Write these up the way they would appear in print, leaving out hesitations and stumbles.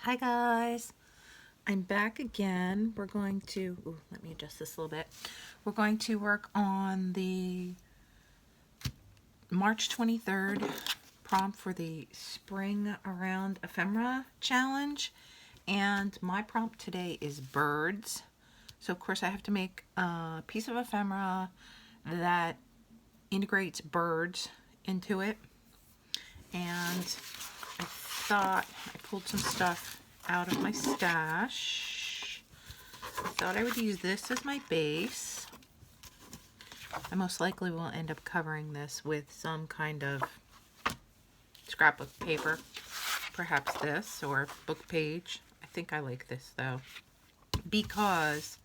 Hi guys, I'm back again. We're going to, let me adjust this a little bit. We're going to work on the March 23rd prompt for the Spring Around Ephemera challenge. And my prompt today is birds. So of course I have to make a piece of ephemera that integrates birds into it. And I thought I pulled some stuff out of my stash. I thought I would use this as my base. I most likely will end up covering this with some kind of scrapbook paper, perhaps this or book page. I think I like this though because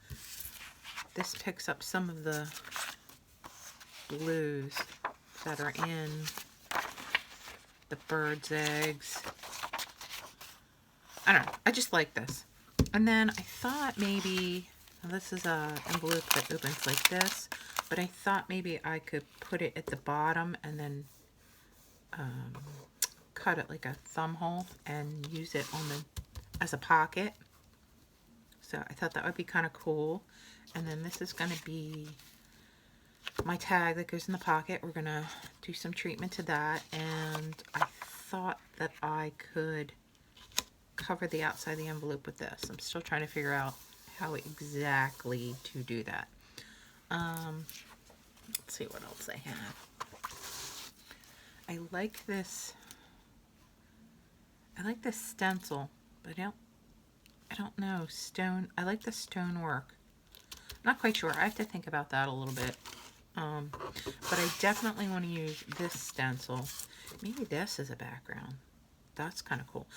this picks up some of the blues that are in the bird's eggs. I don't know. I just like this. And then I thought maybe, this is a envelope that opens like this, but I thought maybe I could put it at the bottom and then cut it like a thumb hole and use it on the as a pocket. So I thought that would be kind of cool. And then this is going to be my tag that goes in the pocket. We're going to do some treatment to that. And I thought that I could cover the outside of the envelope with this. I'm still trying to figure out how exactly to do that. Let's see what else I have. I like this stencil, but I don't know, stone. I like the stone work. Not quite sure. I have to think about that a little bit. But I definitely want to use this stencil. Maybe this is a background. That's kind of cool.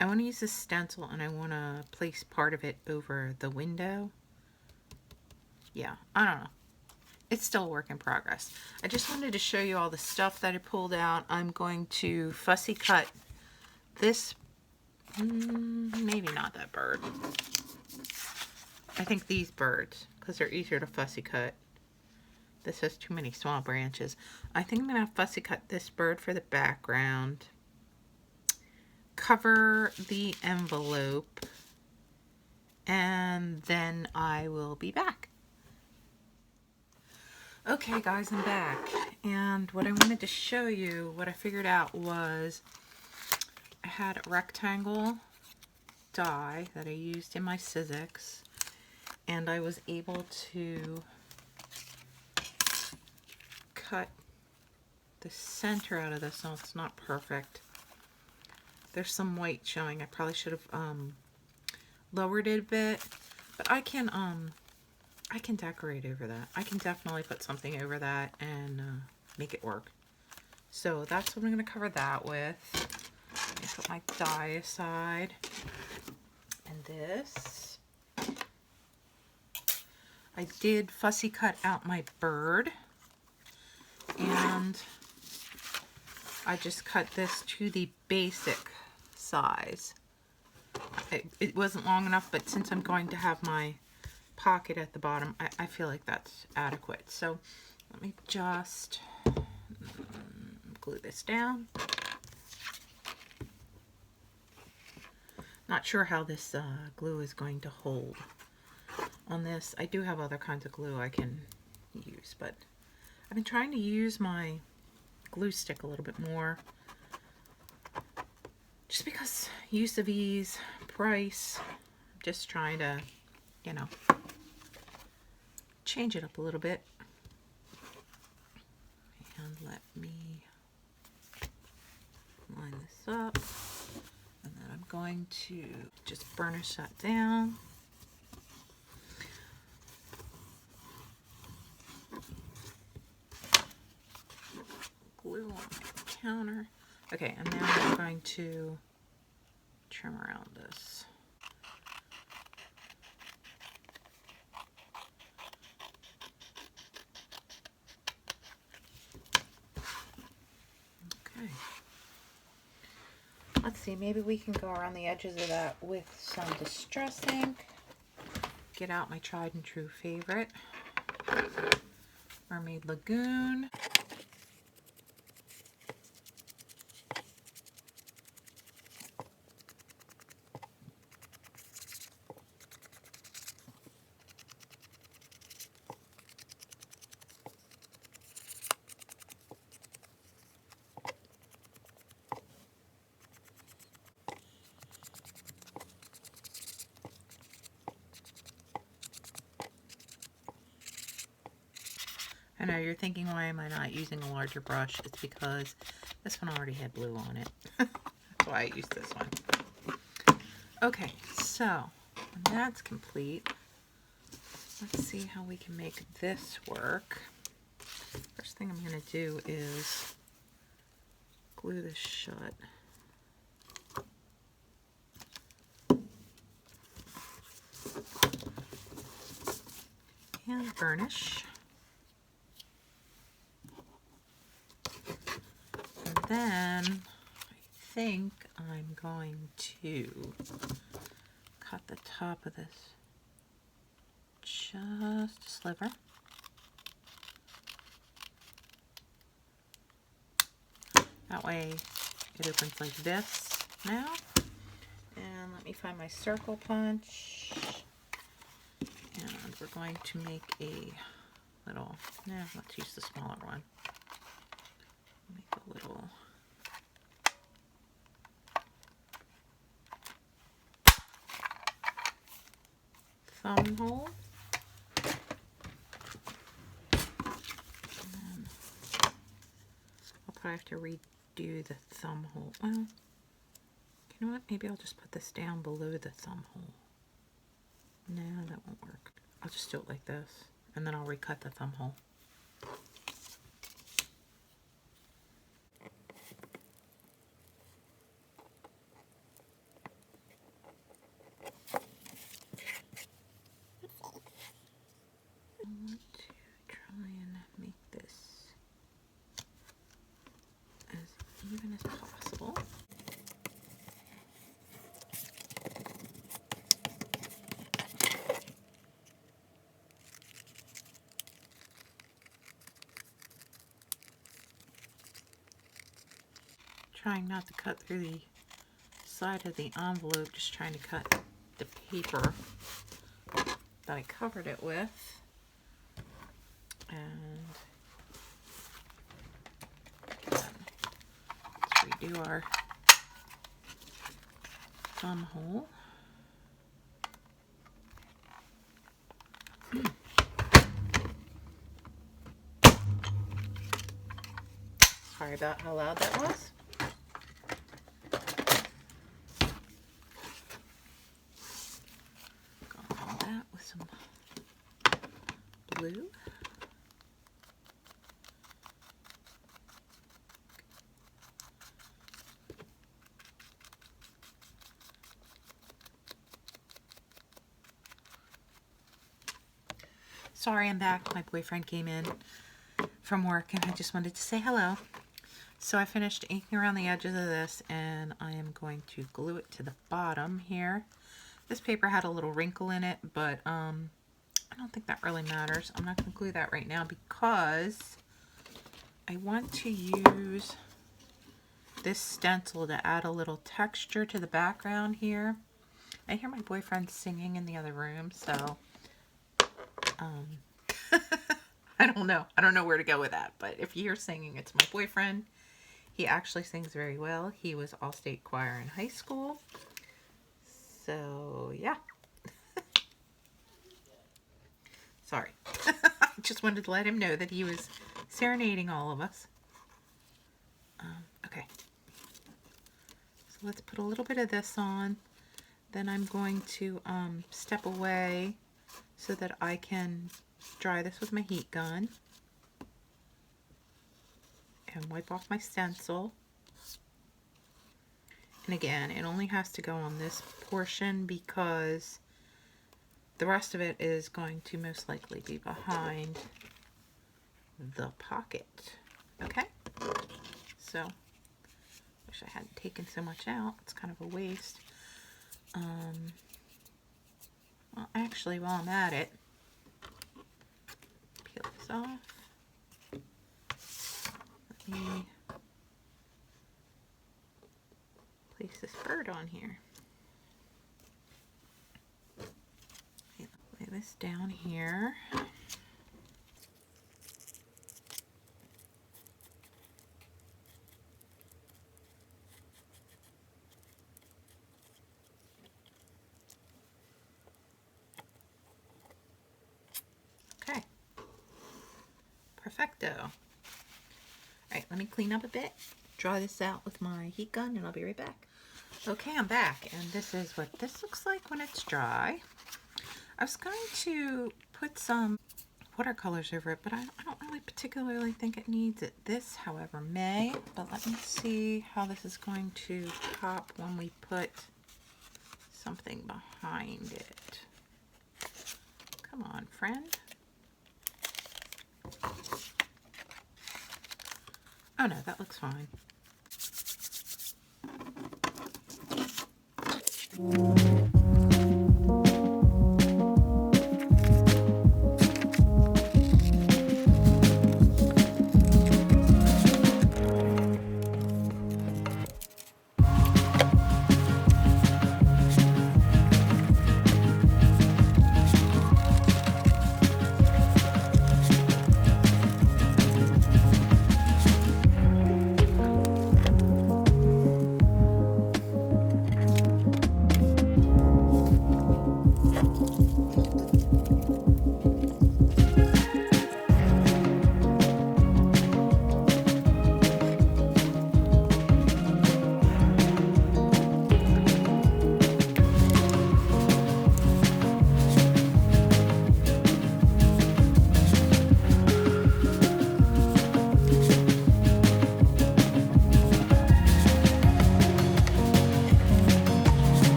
I want to use this stencil and I want to place part of it over the window. Yeah, I don't know. It's still a work in progress. I just wanted to show you all the stuff that I pulled out. I'm going to fussy cut this, maybe not that bird. I think these birds, because they're easier to fussy cut. This has too many small branches. I think I'm going to fussy cut this bird for the background. Cover the envelope, and then I will be back. Okay guys, I'm back, and what I wanted to show you, what I figured out was I had a rectangle die that I used in my Sizzix, and I was able to cut the center out of this. No, it's not perfect. There's some white showing. I probably should have lowered it a bit, but I can decorate over that. I can definitely put something over that and make it work. So that's what I'm going to cover that with. I put my die aside. And this, I did fussy cut out my bird, and I just cut this to the basic size. It wasn't long enough, but since I'm going to have my pocket at the bottom, I feel like that's adequate. So let me just glue this down. Not sure how this glue is going to hold on this. I do have other kinds of glue I can use, but I've been trying to use my glue stick a little bit more. Just because use of ease, price, just trying to, you know, change it up a little bit. And let me line this up. And then I'm going to just burnish that down. Glue on my counter. Okay, and now I'm going to trim around this. Okay. Let's see, maybe we can go around the edges of that with some Distress ink. Get out my tried and true favorite, Mermaid Lagoon. know, you're thinking, why am I not using a larger brush? It's because this one already had blue on it. That's why I used this one. Okay, so when that's complete, let's see how we can make this work. First thing I'm going to do is glue this shut. And burnish. And then I think I'm going to cut the top of this just a sliver. That way it opens like this now. And let me find my circle punch. And we're going to make a little, let's use the smaller one. Make a little thumb hole. And then I'll probably have to redo the thumb hole. Well, you know what? Maybe I'll just put this down below the thumb hole. No, that won't work. I'll just do it like this, and then I'll recut the thumb hole. I want to try and make this as even as possible. Trying not to cut through the side of the envelope, just trying to cut the paper that I covered it with. And again, let's redo our thumb hole. Sorry about how loud that was. All that with some blue. Sorry, I'm back. My boyfriend came in from work and I just wanted to say hello. So I finished inking around the edges of this, and I am going to glue it to the bottom here. This paper had a little wrinkle in it, but I don't think that really matters. I'm not going to glue that right now because I want to use this stencil to add a little texture to the background here. I hear my boyfriend singing in the other room, so I don't know. I don't know where to go with that, but if you hear singing, it's my boyfriend. He actually sings very well. He was all-state choir in high school. So, yeah. Sorry. I just wanted to let him know that he was serenading all of us. Okay. So let's put a little bit of this on. Then I'm going to step away so that I can dry this with my heat gun. And wipe off my stencil. And again, it only has to go on this portion because the rest of it is going to most likely be behind the pocket. Okay? So, wish I hadn't taken so much out. It's kind of a waste. Well, actually, while I'm at it, peel this off. Let me place this bird on here. Lay this down here. Perfecto. All right, let me clean up a bit, dry this out with my heat gun, and I'll be right back. Okay, I'm back, and this is what this looks like when it's dry. I was going to put some watercolors over it, but I don't really particularly think it needs it. This, however, may, but let me see how this is going to pop when we put something behind it. Come on, friend. Oh no, that looks fine.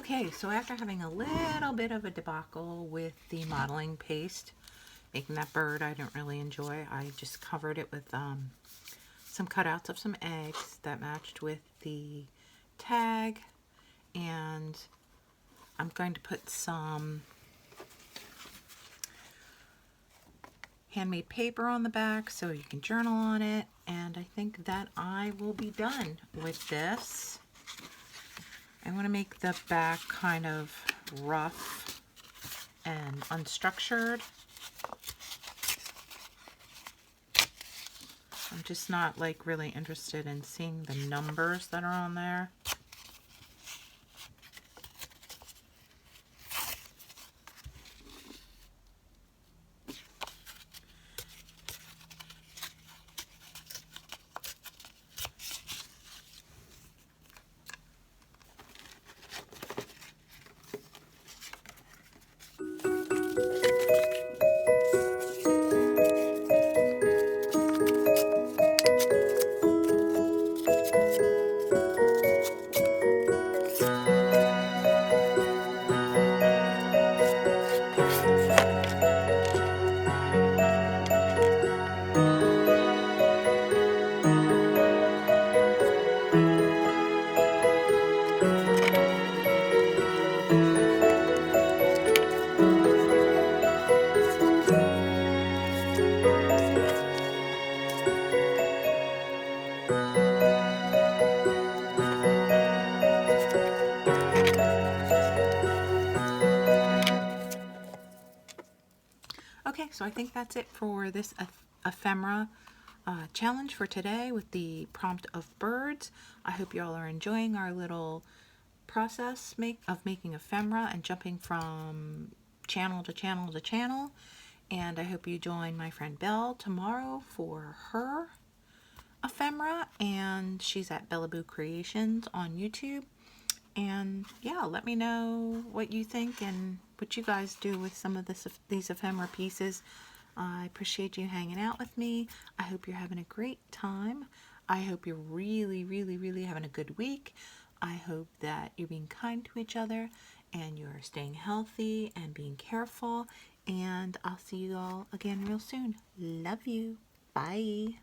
Okay, so after having a little bit of a debacle with the modeling paste, making that bird I don't really enjoy, I just covered it with some cutouts of some eggs that matched with the tag, and I'm going to put some handmade paper on the back so you can journal on it, and I think that I will be done with this. I want to make the back kind of rough and unstructured. I'm just not like really interested in seeing the numbers that are on there. Okay, so I think that's it for this ephemera challenge for today with the prompt of birds. I hope you all are enjoying our little process of making ephemera and jumping from channel to channel to channel. And I hope you join my friend Belle tomorrow for her ephemera, and she's at Bellaboo Creations on YouTube. And yeah, let me know what you think and what you guys do with some of these ephemera pieces. I appreciate you hanging out with me. I hope you're having a great time. I hope you're really, really, really having a good week. I hope that you're being kind to each other and you're staying healthy and being careful. And I'll see you all again real soon. Love you. Bye.